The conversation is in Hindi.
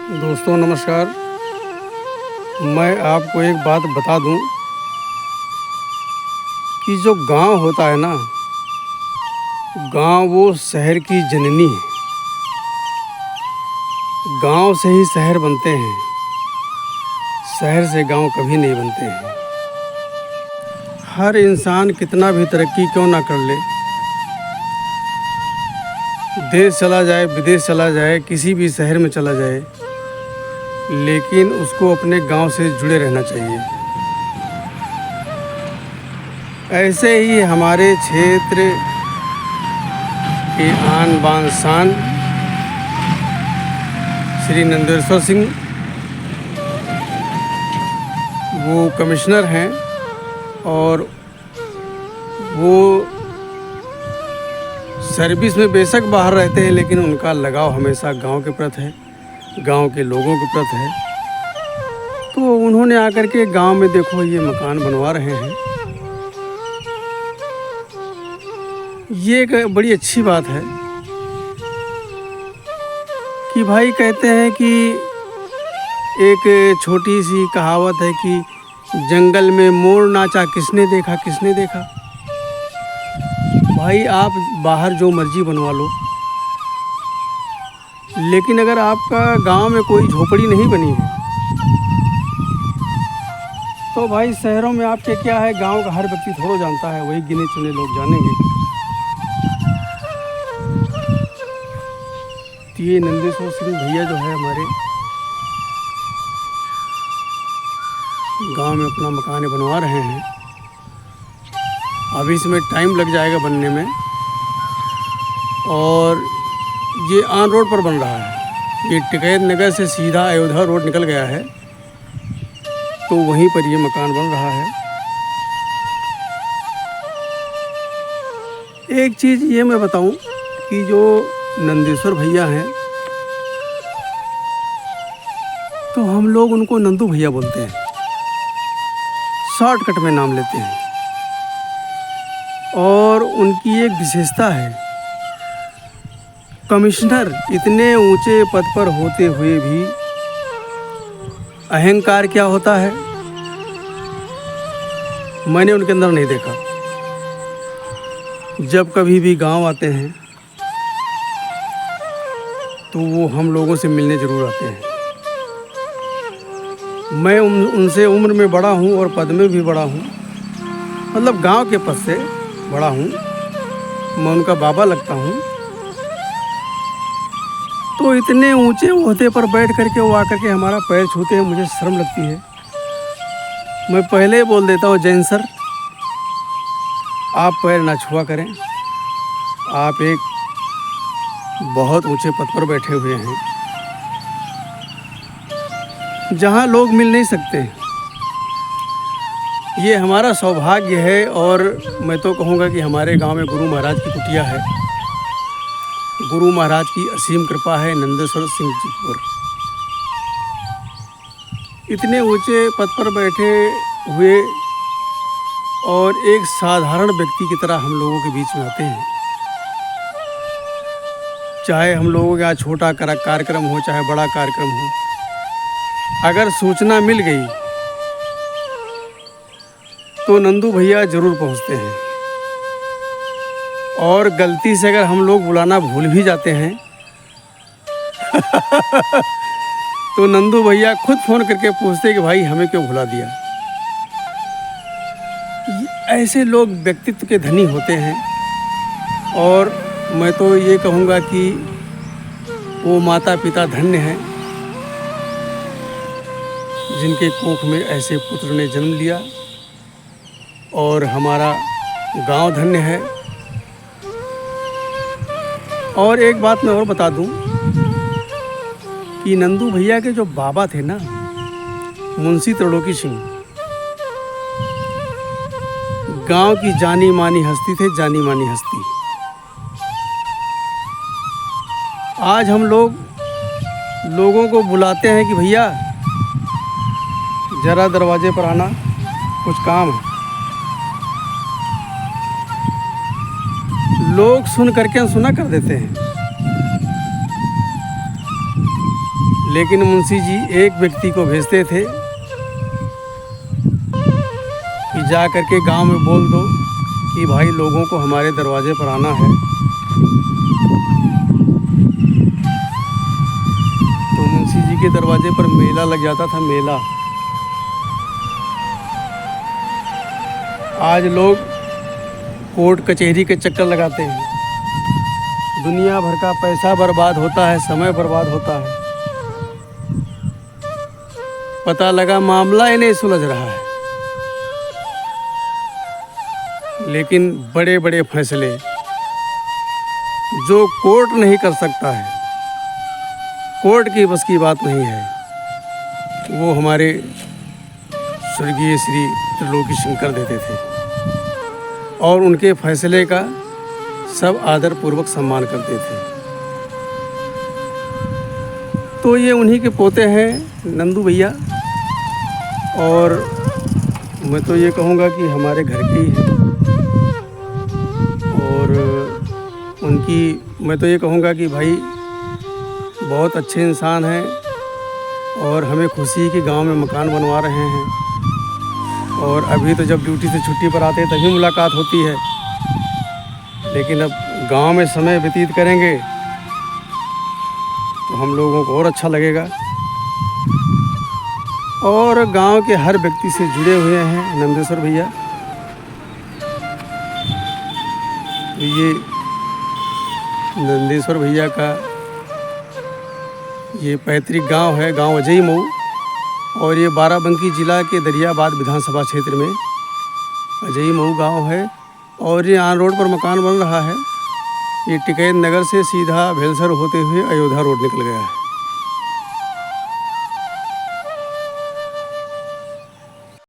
दोस्तों नमस्कार। मैं आपको एक बात बता दूं कि जो गांव होता है ना, गांव वो शहर की जननी है। गांव से ही शहर बनते हैं, शहर से गांव कभी नहीं बनते हैं। हर इंसान कितना भी तरक्की क्यों ना कर ले, देश चला जाए, विदेश चला जाए, किसी भी शहर में चला जाए, लेकिन उसको अपने गांव से जुड़े रहना चाहिए। ऐसे ही हमारे क्षेत्र के आन बान शान श्री नंदेश्वर सिंह, वो कमिश्नर हैं और वो सर्विस में बेशक बाहर रहते हैं, लेकिन उनका लगाव हमेशा गांव के प्रति है, गांव के लोगों के प्रति है। तो उन्होंने आकर के गांव में देखो ये मकान बनवा रहे हैं। ये एक बड़ी अच्छी बात है कि भाई कहते हैं कि एक छोटी सी कहावत है कि जंगल में मोर नाचा किसने देखा, किसने देखा। भाई आप बाहर जो मर्जी बनवा लो, लेकिन अगर आपका गांव में कोई झोपड़ी नहीं बनी है तो भाई शहरों में आपके क्या है, गांव का हर व्यक्ति थोड़ा जानता है, वही गिने चुने लोग जानेंगे। तो ये नंदेश्वर सिंह भैया जो है हमारे गांव में अपना मकान बनवा रहे हैं। अभी इसमें टाइम लग जाएगा बनने में, और ये ऑन रोड पर बन रहा है। ये टिकैत नगर से सीधा अयोध्या रोड निकल गया है, तो वहीं पर ये मकान बन रहा है। एक चीज़ ये मैं बताऊं कि जो नंदेश्वर भैया हैं, तो हम लोग उनको नंदू भैया बोलते हैं, शॉर्टकट में नाम लेते हैं। और उनकी एक विशेषता है, कमिश्नर इतने ऊंचे पद पर होते हुए भी अहंकार क्या होता है मैंने उनके अंदर नहीं देखा। जब कभी भी गांव आते हैं तो वो हम लोगों से मिलने ज़रूर आते हैं। मैं उनसे उम्र में बड़ा हूँ और पद में भी बड़ा हूँ, मतलब गांव के पद से बड़ा हूँ, मैं उनका बाबा लगता हूँ। तो इतने ऊंचे ओहदे पर बैठ करके वो आकर के हमारा पैर छूते हैं, मुझे शर्म लगती है। मैं पहले बोल देता हूँ, जैन सर आप पैर ना छुआ करें, आप एक बहुत ऊंचे पद पर बैठे हुए हैं जहाँ लोग मिल नहीं सकते। ये हमारा सौभाग्य है, और मैं तो कहूँगा कि हमारे गांव में गुरु महाराज की कुटिया है। गुरु महाराज की असीम कृपा है नंदेश्वर सिंह जी पर। इतने ऊंचे पद पर बैठे हुए और एक साधारण व्यक्ति की तरह हम लोगों के बीच में आते हैं। चाहे हम लोगों का छोटा कार्यक्रम हो, चाहे बड़ा कार्यक्रम हो, अगर सूचना मिल गई तो नंदू भैया ज़रूर पहुंचते हैं। और गलती से अगर हम लोग बुलाना भूल भी जाते हैं तो नंदू भैया खुद फ़ोन करके पूछते कि भाई हमें क्यों भुला दिया। ऐसे लोग व्यक्तित्व के धनी होते हैं, और मैं तो ये कहूँगा कि वो माता पिता धन्य हैं जिनके कोख में ऐसे पुत्र ने जन्म लिया, और हमारा गांव धन्य है। और एक बात मैं और बता दूं कि नंदू भैया के जो बाबा थे ना, मुंशी त्रिलोकी सिंह, गांव की जानी मानी हस्ती थे, जानी मानी हस्ती। आज हम लोगों को बुलाते हैं कि भैया जरा दरवाजे पर आना, कुछ काम है। लोग सुन करके सुना कर देते हैं, लेकिन मुंशी जी एक व्यक्ति को भेजते थे कि जा करके गांव में बोल दो कि भाई लोगों को हमारे दरवाजे पर आना है। तो मुंशी जी के दरवाजे पर मेला लग जाता था, मेला। आज लोग कोर्ट कचहरी के चक्कर लगाते हैं, दुनिया भर का पैसा बर्बाद होता है, समय बर्बाद होता है। पता लगा मामला ही नहीं सुलझ रहा है। लेकिन बड़े बड़े फैसले जो कोर्ट नहीं कर सकता है, कोर्ट की बस की बात नहीं है, वो हमारे स्वर्गीय श्री त्रिलोकी शंकर देते थे और उनके फैसले का सब आदर पूर्वक सम्मान करते थे। तो ये उन्हीं के पोते हैं नंदू भैया, और मैं तो ये कहूँगा कि हमारे घर के ही हैं। और उनकी मैं तो ये कहूँगा कि भाई बहुत अच्छे इंसान हैं और हमें खुशी है कि गांव में मकान बनवा रहे हैं। और अभी तो जब ड्यूटी से छुट्टी पर आते हैं तभी मुलाकात होती है, लेकिन अब गांव में समय व्यतीत करेंगे तो हम लोगों को और अच्छा लगेगा। और गांव के हर व्यक्ति से जुड़े हुए हैं नंदेश्वर भैया। ये नंदेश्वर भैया का ये पैतृक गांव है, गांव अजय मऊ, और ये बाराबंकी जिला के दरियाबाद विधानसभा क्षेत्र में अजय मऊ गांव है। और ये आन रोड पर मकान बन रहा है। ये टिकैत नगर से सीधा भेलसर होते हुए अयोध्या रोड निकल गया है।